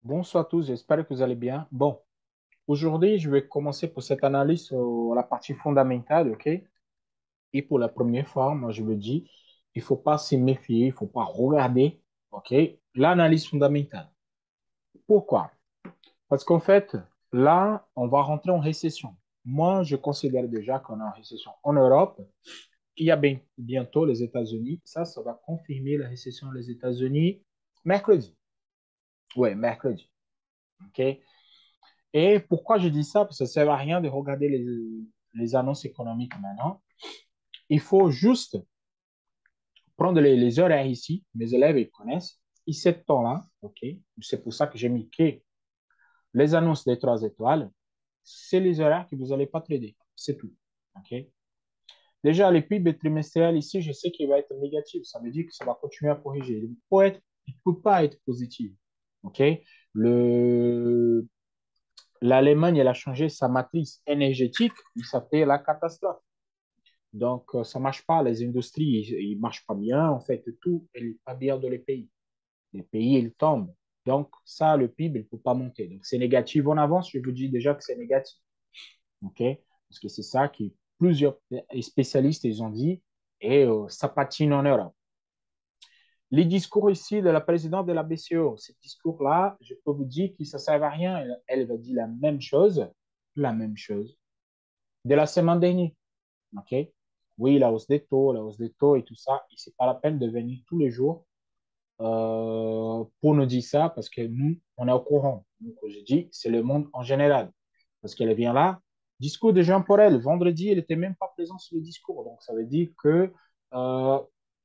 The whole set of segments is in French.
Bonsoir à tous, j'espère que vous allez bien. Bon, aujourd'hui, je vais commencer pour cette analyse sur la partie fondamentale, OK? Et pour la première fois, moi, je me dis, il ne faut pas se méfier, il ne faut pas regarder, OK? L'analyse fondamentale. Pourquoi? Parce qu'en fait, là, on va rentrer en récession. Moi, je considère déjà qu'on est en récession en Europe. Il y a bientôt les États-Unis. Ça va confirmer la récession des États-Unis mercredi. Ouais, mercredi. OK? Et pourquoi je dis ça? Parce que ça ne sert à rien de regarder les annonces économiques maintenant. Il faut juste prendre les horaires ici. Mes élèves, ils connaissent. Et ce temps-là, OK? C'est pour ça que j'ai mis que les annonces des 3 étoiles, c'est les horaires que vous n'allez pas trader. C'est tout. OK? Déjà, le PIB trimestriel ici, je sais qu'il va être négatif. Ça veut dire que ça va continuer à corriger. Il ne peut pas être positif. OK? Le, L'Allemagne, elle a changé sa matrice énergétique. Ça fait la catastrophe. Donc, ça ne marche pas. Les industries, ils ne marchent pas bien. En fait, tout n'est pas bien dans les pays. Les pays, ils tombent. Donc, ça, le PIB, il ne peut pas monter. Donc, c'est négatif en avance. Je vous dis déjà que c'est négatif. OK? Parce que c'est ça que plusieurs spécialistes, ils ont dit. Et ça patine en Europe. Les discours ici de la présidente de la BCE, ce discours-là, je peux vous dire que ça ne sert à rien. Elle va dire la même chose de la semaine dernière. OK? Oui, la hausse des taux et tout ça. Et ce n'est pas la peine de venir tous les jours pour nous dire ça parce que nous, on est au courant. Donc, je dis, c'est le monde en général. Parce qu'elle vient là. Discours de Jean Paul, vendredi, elle n'était même pas présente sur le discours. Donc, ça veut dire que euh,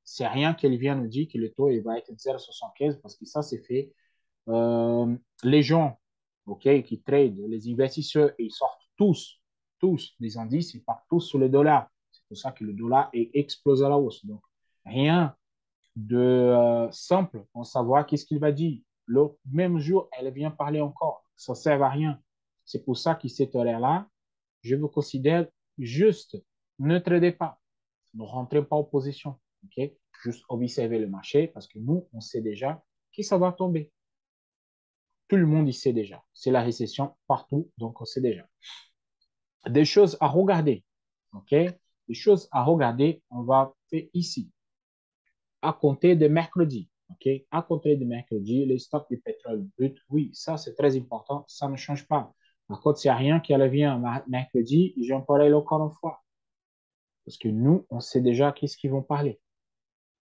c'est rien qu'elle vient nous dire que le taux il va être 0,75 parce que ça, c'est fait. Les gens ok, qui trade, les investisseurs, ils sortent tous des indices, ils partent tous sur le dollar. C'est pour ça que le dollar est explosé à la hausse. Donc, rien de simple pour savoir qu'est-ce qu'il va dire. Le même jour, elle vient parler encore. Ça ne sert à rien. C'est pour ça que cette horaire-là, je vous considère juste, ne tradez pas, ne rentrez pas en position. Ok? Juste observez le marché parce que nous, on sait déjà que ça va tomber. Tout le monde y sait déjà. C'est la récession partout, donc on sait déjà. Des choses à regarder. OK? Des choses à regarder, on va faire ici, à compter de mercredi. OK? À compter de mercredi, les stocks du pétrole brut, oui, ça c'est très important, ça ne change pas. Par contre, s'il n'y a rien qui vient mercredi, j'en parlerai encore une fois. Parce que nous, on sait déjà qu'est-ce qu'ils vont parler.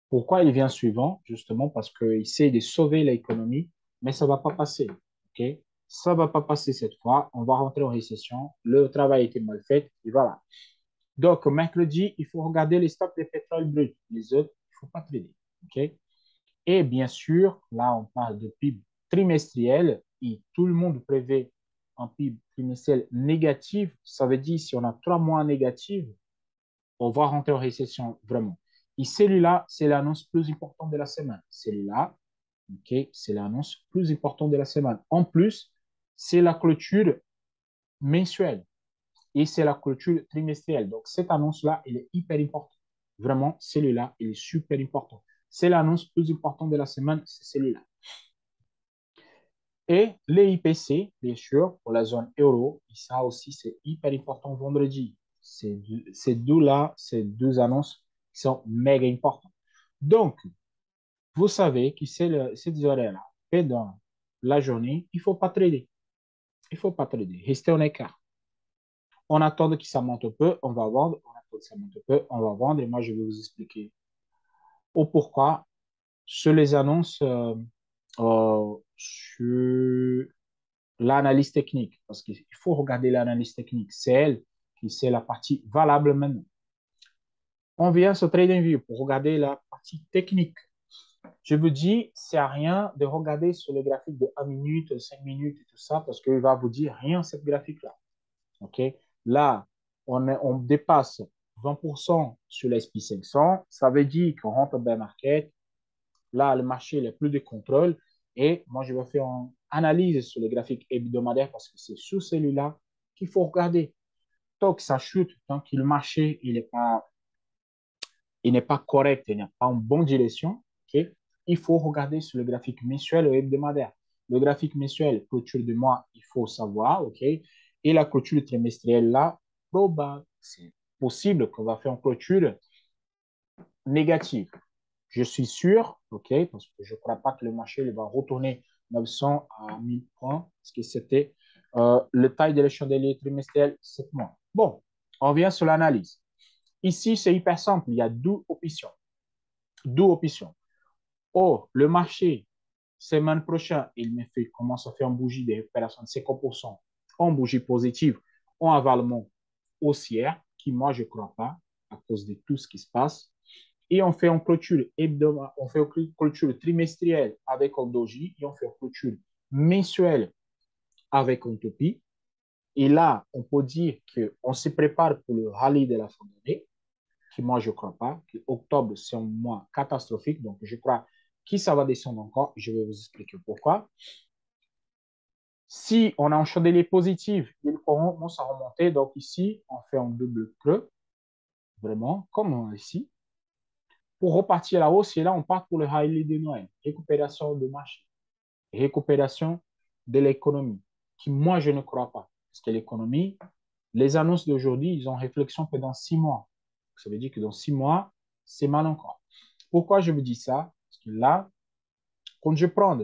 Pourquoi il vient suivant? Justement parce qu'il essaie de sauver l'économie, mais ça ne va pas passer. OK? Ça ne va pas passer cette fois. On va rentrer en récession. Le travail a été mal fait. Et voilà. Donc, mercredi, il faut regarder les stocks de pétrole brut. Les autres, il ne faut pas trader. OK? Et bien sûr, là, on parle de PIB trimestriel et tout le monde prévoit un PIB trimestriel négatif. Ça veut dire si on a 3 mois négatifs, on va rentrer en récession vraiment. Et celui-là, c'est l'annonce plus importante de la semaine. Celui-là, ok, c'est l'annonce plus importante de la semaine. En plus, c'est la clôture mensuelle et c'est la clôture trimestrielle. Donc, cette annonce-là, elle est hyper importante. Vraiment, celui-là, il est super important. C'est l'annonce plus importante de la semaine, c'est celui-là. Et les IPC, bien sûr, pour la zone euro, et ça aussi, c'est hyper important vendredi. Ces deux-là, ces deux annonces qui sont méga importantes. Donc, vous savez que ces horaires-là, et dans la journée, il ne faut pas trader. Il ne faut pas trader. Restez en écart. On attend que ça monte un peu, on va vendre. On attend que ça monte un peu, on va vendre. Et moi, je vais vous expliquer au pourquoi sur les annonces sur l'analyse technique, parce qu'il faut regarder l'analyse technique. C'est elle qui c'est la partie valable maintenant. On vient sur TradingView pour regarder la partie technique. Je vous dis, c'est à rien de regarder sur les graphiques de 1 minute, 5 minutes et tout ça, parce qu'il va vous dire rien, cette graphique-là. OK? Là, on dépasse 20% sur l'SP500. Ça veut dire qu'on rentre dans le market. Là, le marché n'a plus de contrôle. Et moi, je vais faire une analyse sur les graphiques hebdomadaires parce que c'est sur celui-là qu'il faut regarder. Tant que ça chute, tant que le marché il n'est pas correct, il n'est pas en bonne direction, okay, il faut regarder sur le graphique mensuel ou hebdomadaire. Le graphique mensuel, clôture de mois, il faut savoir, OK? Et la clôture trimestrielle, là, probable, c'est possible qu'on va faire une clôture négative. Je suis sûr, OK, parce que je ne crois pas que le marché va retourner 900 à 1000 points, parce que c'était le taille de l'échandelier trimestriel 7 mois. Bon, on revient sur l'analyse. Ici, c'est hyper simple. Il y a deux options. Deux options. Oh, le marché, semaine prochaine, il me fait commence à faire une bougie de récupération de 50% en bougie positive, en avalement haussière, qui moi, je ne crois pas, à cause de tout ce qui se passe. Et on fait une clôture hebdomadaire, on fait une clôture trimestrielle avec un doji, et on fait une clôture mensuelle avec un topi. Et là, on peut dire qu'on se prépare pour le rallye de la fin d'année, qui moi, je ne crois pas, que octobre, c'est un mois catastrophique. Donc, je crois que ça va descendre encore. Je vais vous expliquer pourquoi. Si on a un chandelier positif, il commence à remonter. Donc, ici, on fait un double creux, vraiment, comme ici, pour repartir à la hausse. Et là, on part pour le rallye de Noël. Récupération de marché, récupération de l'économie, qui moi, je ne crois pas. Parce que l'économie, les annonces d'aujourd'hui, ils ont réflexion que dans 6 mois. Ça veut dire que dans 6 mois, c'est mal encore. Pourquoi je vous dis ça? Parce que là, quand je prends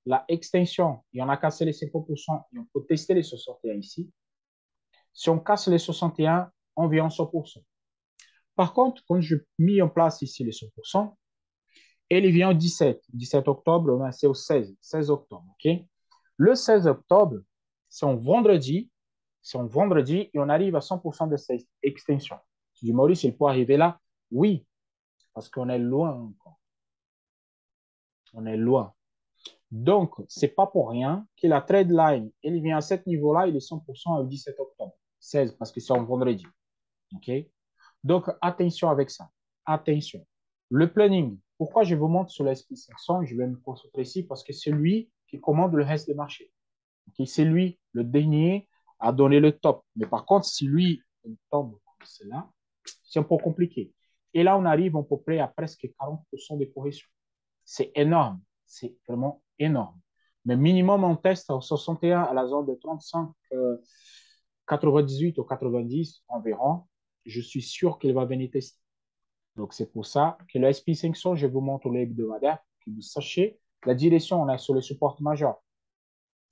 la extension et on a cassé les 50% et on peut tester les 61 ici, si on casse les 61, on vient en 100%. Par contre, quand je mets en place ici les 100%, elle vient au 17 octobre, c'est au 16 octobre. Okay? Le 16 octobre, c'est un vendredi, et on arrive à 100% de cette extension. Tu dis, Maurice, il peut arriver là? Oui, parce qu'on est loin encore. On est loin. Donc, ce n'est pas pour rien que la trade line, elle vient à ce niveau-là, il est 100% au 17 octobre. 16, parce que c'est un vendredi. OK? Donc, attention avec ça. Attention. Le planning, pourquoi je vous montre sur le SP500, je vais me concentrer ici parce que c'est lui qui commande le reste des marchés. Okay? C'est lui, le dernier, à donner le top. Mais par contre, si lui il tombe comme cela, c'est un peu compliqué. Et là, on arrive à peu près à presque 40% de correction. C'est énorme. C'est vraiment énorme. Mais minimum, on teste en 61 à la zone de 35, 98 ou 90 environ. Je suis sûr qu'il va venir tester. Donc, c'est pour ça que le SP500, je vous montre l'hebdomadaire, que vous sachiez la direction. On est sur le support majeur.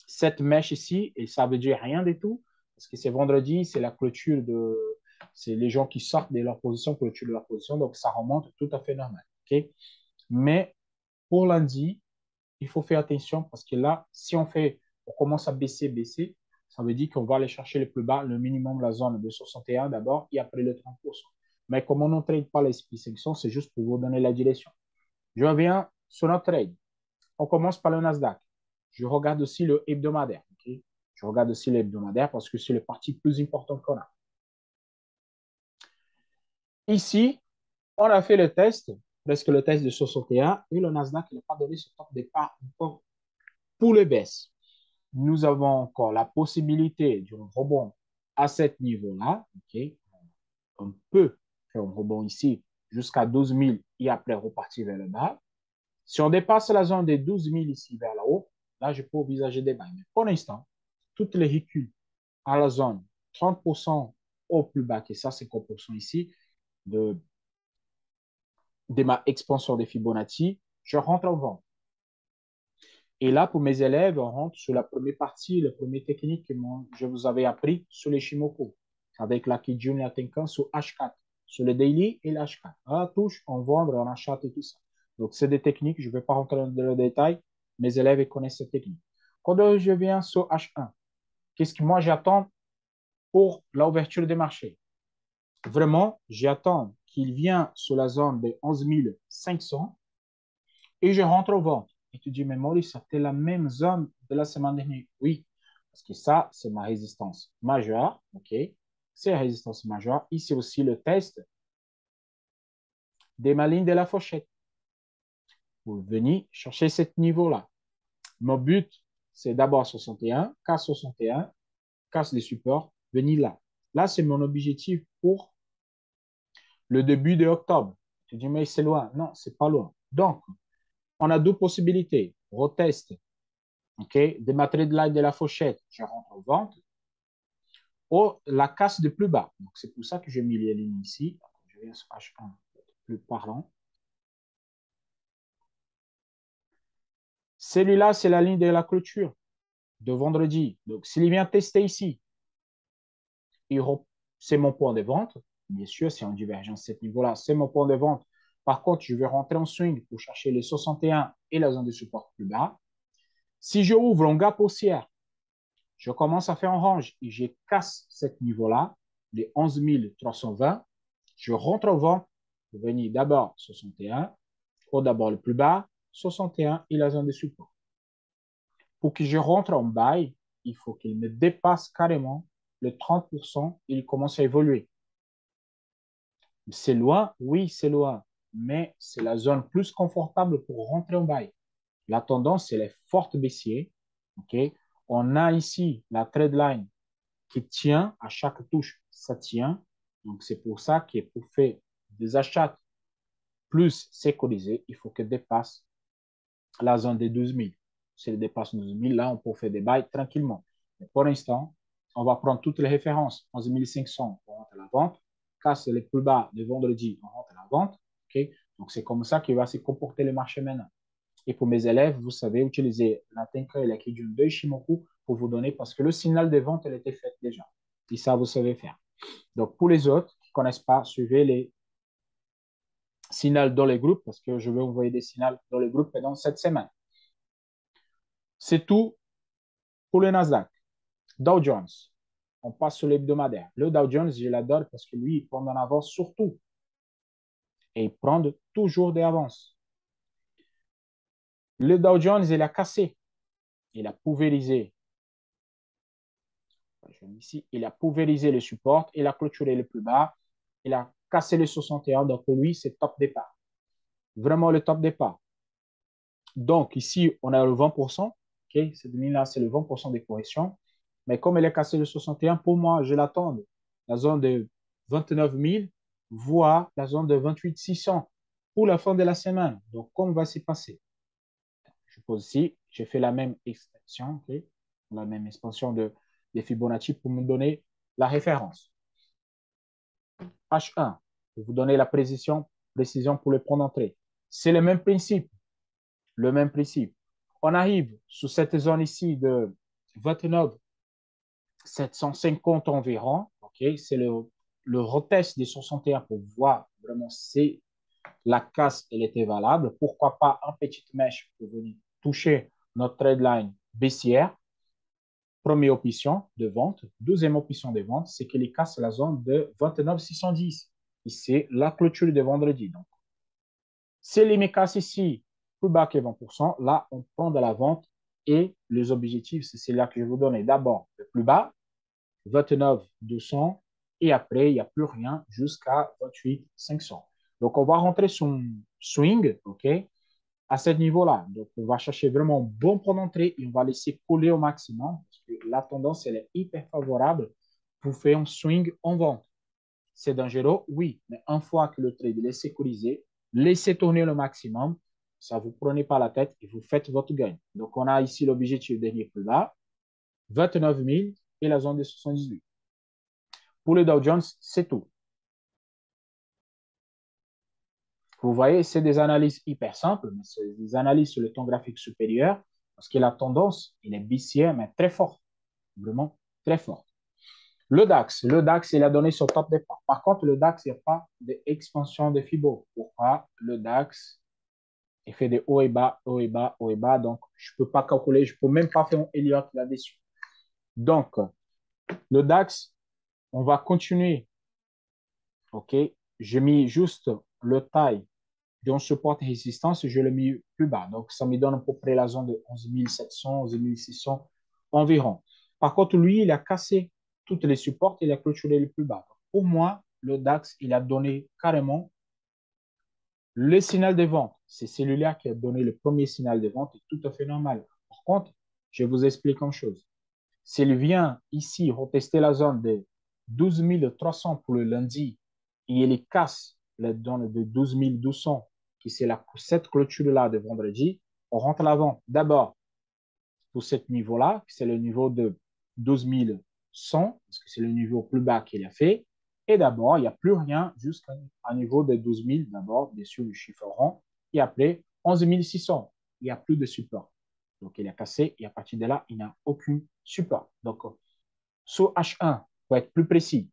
Cette mèche ici, et ça veut dire rien du tout, parce que c'est vendredi, c'est la clôture de. C'est les gens qui sortent de leur position, clôture de leur position, donc ça remonte tout à fait normal. Okay? Mais pour lundi, il faut faire attention parce que là, si on commence à baisser, ça veut dire qu'on va aller chercher le plus bas, le minimum, la zone de 61 d'abord et après le 30%. Mais comme on ne trade pas les SP500, c'est juste pour vous donner la direction. Je reviens sur notre trade. On commence par le Nasdaq. Je regarde aussi le hebdomadaire. Okay? Je regarde aussi l'hebdomadaire parce que c'est le parti plus important qu'on a. Ici, on a fait le test, presque le test de 61, et le Nasdaq n'a pas donné ce top départ encore pour le baisse. Nous avons encore la possibilité d'un rebond à ce niveau-là. Okay? On peut faire un rebond ici jusqu'à 12 000 et après repartir vers le bas. Si on dépasse la zone des 12 000 ici vers là haut, là, je peux envisager des bails. Mais pour l'instant, toutes les reculs à la zone 30% au plus bas, que ça, 50% ici, de ma expansion de Fibonacci, je rentre en vente. Et là, pour mes élèves, on rentre sur la première partie, la première technique que je vous avais appris sur les Shimoku, avec la Kijun et la Tenkan sur H4, sur le daily et l'H4. On touche, on vend, on achète et tout ça. Donc, c'est des techniques, je ne vais pas rentrer dans le détail. Mes élèves connaissent cette technique. Quand je viens sur H1, qu'est-ce que moi j'attends pour l'ouverture des marchés? Vraiment, j'attends qu'il vienne sur la zone de 11 500 et je rentre au vente. Et tu dis, mais Maurice, c'était la même zone de la semaine dernière. Oui, parce que ça, c'est ma résistance majeure. OK? C'est la résistance majeure. Ici aussi, le test de ma ligne de la fourchette. Vous venez chercher ce niveau-là. Mon but, c'est d'abord 61, casse 61, casse les supports, venir là. Là, c'est mon objectif pour le début de octobre. Tu dis, mais c'est loin. Non, c'est pas loin. Donc, on a deux possibilités. Reteste OK, des matériaux de l'aide de la fourchette, je rentre en vente. Ou la casse de plus bas. Donc, c'est pour ça que j'ai mis les lignes ici. Je vais sur H1, plus parlant. Celui-là, c'est la ligne de la clôture de vendredi. Donc, s'il vient tester ici, c'est mon point de vente. Bien sûr, c'est en divergence à ce niveau-là. C'est mon point de vente. Par contre, je vais rentrer en swing pour chercher les 61 et la zone de support plus bas. Si je ouvre un gap haussière, je commence à faire un range et je casse ce niveau-là, les 11 320. Je rentre en vente pour venir d'abord 61, ou d'abord le plus bas, 61 et la zone de support. Pour que je rentre en buy, il faut qu'il me dépasse carrément le 30%, il commence à évoluer. C'est loin, oui, c'est loin, mais c'est la zone plus confortable pour rentrer en buy. La tendance, c'est les fortes baissiers. Okay? On a ici la trade line qui tient à chaque touche, ça tient. Donc, c'est pour ça que pour faire des achats plus sécurisés, il faut que dépasse la zone des 12 000. Si elle dépasse 12 000, là, on peut faire des bails tranquillement. Mais pour l'instant, on va prendre toutes les références. 11 500, on rentre à la vente. Casse les plus bas de vendredi, on rentre à la vente. Okay? Donc, c'est comme ça qu'il va se comporter le marché maintenant. Et pour mes élèves, vous savez utiliser la Tenka et la Kijun de Ishimoku pour vous donner, parce que le signal de vente, elle était faite déjà. Et ça, vous savez faire. Donc, pour les autres qui ne connaissent pas, suivez les signaux dans les groupes, parce que je vais envoyer des signaux dans les groupes pendant cette semaine. C'est tout pour le Nasdaq. Dow Jones, on passe sur l'hebdomadaire. Le Dow Jones, je l'adore parce que lui, il prend en avance surtout. Et il prend toujours des avances. Le Dow Jones, il a cassé. Il a pulvérisé. Ici, il a pulvérisé le support. Il a clôturé le plus bas. Il a cassé les 61. Donc, pour lui, c'est top départ. Vraiment le top départ. Donc, ici, on a le 20%. Okay? Cette ligne-là, c'est le 20% des corrections. Mais comme elle est cassée le 61, pour moi, je l'attends. La zone de 29 000, voire la zone de 28 600 pour la fin de la semaine. Donc, comment va s'y passer? Je pose ici, j'ai fait la même extension, okay? La même expansion de Fibonacci pour me donner la référence. H1, pour vous donner la précision pour le point d'entrée. C'est le même principe. Le même principe. On arrive sous cette zone ici de 29 750 environ. Okay? C'est le retest des 61 pour voir vraiment si la casse elle était valable. Pourquoi pas un petit mèche pour venir toucher notre trade line baissière. Première option de vente. Deuxième option de vente, c'est qu'il casse la zone de 29 610. C'est la clôture de vendredi. Donc, si les casse ici plus bas que 20%, là, on prend de la vente et les objectifs, c'est là que je vous donne. D'abord, le plus bas, 29 200 et après, il n'y a plus rien jusqu'à 28 500. Donc, on va rentrer son swing, OK, à ce niveau-là. Donc, on va chercher vraiment un bon point d'entrée et on va laisser coller au maximum parce que la tendance, elle est hyper favorable pour faire un swing en vente. C'est dangereux, oui, mais une fois que le trade est sécurisé, laissez tourner le maximum, ça ne vous prenez pas la tête et vous faites votre gain. Donc, on a ici l'objectif derrière plus bas, 29 000 et la zone de 78. Pour le Dow Jones, c'est tout. Vous voyez, c'est des analyses hyper simples, mais c'est des analyses sur le temps graphique supérieur parce que la tendance, il est baissière, mais très forte, vraiment très forte. Le DAX, il a donné son top départ. Par contre, le DAX, il n'y a pas d'expansion de Fibo. Pourquoi? Le DAX, il fait des hauts et bas, hauts et bas, hauts et bas. Donc, je ne peux pas calculer, je ne peux même pas faire un Elliott là-dessus. Donc, le DAX, on va continuer. OK? J'ai mis juste le taille d'un support et résistance, je l'ai mis plus bas. Donc, ça me donne à peu près la zone de 11 700, 11 600 environ. Par contre, lui, il a cassé tous les supports et il a clôturé le plus bas. Pour moi, le DAX, il a donné carrément le signal de vente. C'est celui-là qui a donné le premier signal de vente, tout à fait normal. Par contre, je vous explique une chose. S'il vient ici retester la zone de 12 300 pour le lundi et il casse la zone de 12 200, qui c'est cette clôture-là de vendredi, on rentre à l'avant. D'abord, pour ce niveau-là, c'est le niveau de 12 100, parce que c'est le niveau plus bas qu'il a fait. Et d'abord, il n'y a plus rien jusqu'à un niveau de 12 000, d'abord, bien sûr, le chiffre rond. Et après, 11 600. Il n'y a plus de support. Donc, il a cassé et à partir de là, il n'y a aucun support. Donc, sur H1, pour être plus précis,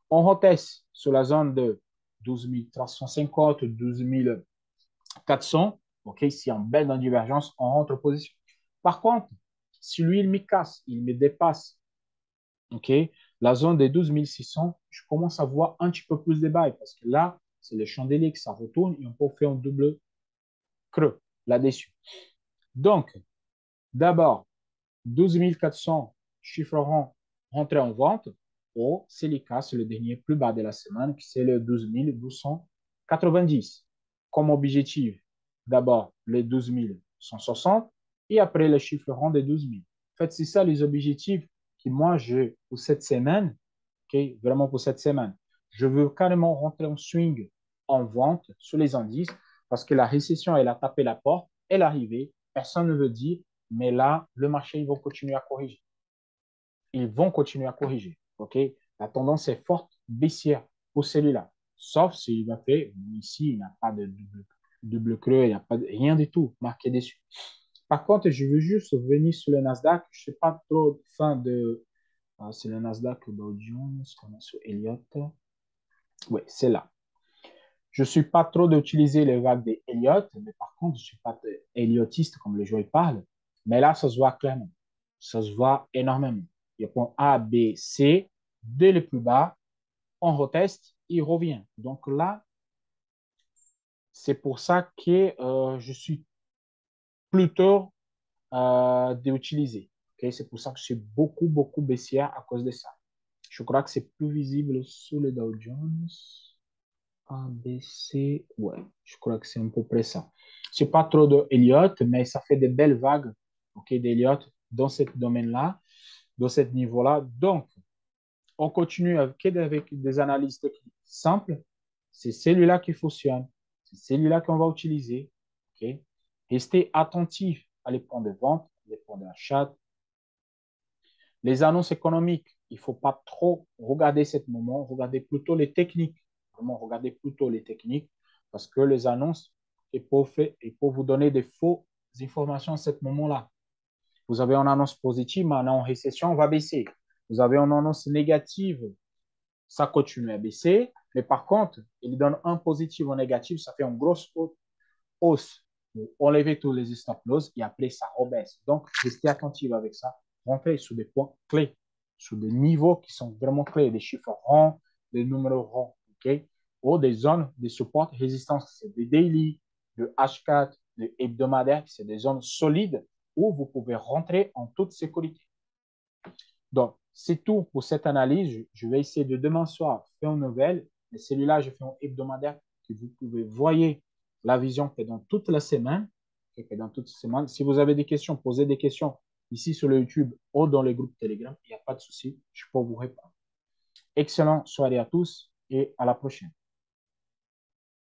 on reteste sur la zone de 12 350, 12 400. OK, ici, en belle dans divergence, on rentre en position. Par contre, si lui, il me casse, il me dépasse, OK, la zone des 12 600, je commence à voir un petit peu plus de bail parce que là, c'est le chandelier que ça retourne et on peut faire un double creux là-dessus. Donc, d'abord, 12 400 chiffre rond rentré en vente. Ou, c'est le cas, c'est le dernier plus bas de la semaine, qui c'est le 12 290. Comme objectif, d'abord les 12 160 et après le chiffre rond des 12 000. En fait, c'est ça les objectifs que moi j'ai pour cette semaine, okay? Vraiment pour cette semaine. Je veux carrément rentrer en swing en vente sur les indices parce que la récession, elle a tapé la porte, elle est arrivée, personne ne veut dire, mais là, le marché, ils vont continuer à corriger. Ils vont continuer à corriger. OK? La tendance est forte baissière pour celui-là. Sauf s'il va faire, ici, il n'y a pas de double creux, il n'y a pas de, rien du tout marqué dessus. Par contre, je veux juste venir sur le Nasdaq. Je ne suis pas trop fan de. C'est le Nasdaq Dow Jones, qu'on a sur Elliott. Oui, c'est là. Je ne suis pas trop d'utiliser les vagues des Elliott, mais par contre, je ne suis pas Elliottiste comme les gens parlent. Mais là, ça se voit clairement. Ça se voit énormément. Il y a point A, B, C, dès le plus bas, on reteste, il revient. Donc là, c'est pour ça que je suis plutôt d'utiliser. Okay? C'est pour ça que je suis beaucoup, beaucoup baissière à cause de ça. Je crois que c'est plus visible sous le Dow Jones. A, B, C, ouais, je crois que c'est à peu près ça. C'est pas trop de Elliott, mais ça fait des belles vagues, ok, d'Elliott dans ce domaine-là, dans ce niveau-là. Donc, on continue avec des analyses techniques simples. C'est celui-là qui fonctionne. C'est celui-là qu'on va utiliser. ok. Restez attentif à les points de vente, les points d'achat. Les annonces économiques, il ne faut pas trop regarder ce moment. Regardez plutôt les techniques. Vraiment, regardez plutôt les techniques parce que les annonces, ils peuvent vous donner des fausses informations à ce moment-là. Vous avez une annonce positive, maintenant en récession, on va baisser. Vous avez une annonce négative, ça continue à baisser. Mais par contre, il donne un positif ou un négatif, ça fait une grosse hausse. Vous enlevez tous les stop loss et après, ça rebaisse. Donc, restez attentif avec ça. Rentrez sur des points clés, sur des niveaux qui sont vraiment clés, des chiffres ronds, des numéros ronds, OK? Ou des zones de support, résistance, c'est des daily, de H4, de hebdomadaire, c'est des zones solides où vous pouvez rentrer en toute sécurité. Donc, c'est tout pour cette analyse. Je vais essayer de demain soir faire une nouvelle. Mais celui-là, je fais un hebdomadaire que vous pouvez voyer la vision que dans toute la semaine. Que dans toute la semaine. Si vous avez des questions, posez des questions ici sur le YouTube ou dans les groupes Telegram. Il n'y a pas de souci. Je peux vous répondre. Excellente soirée à tous et à la prochaine.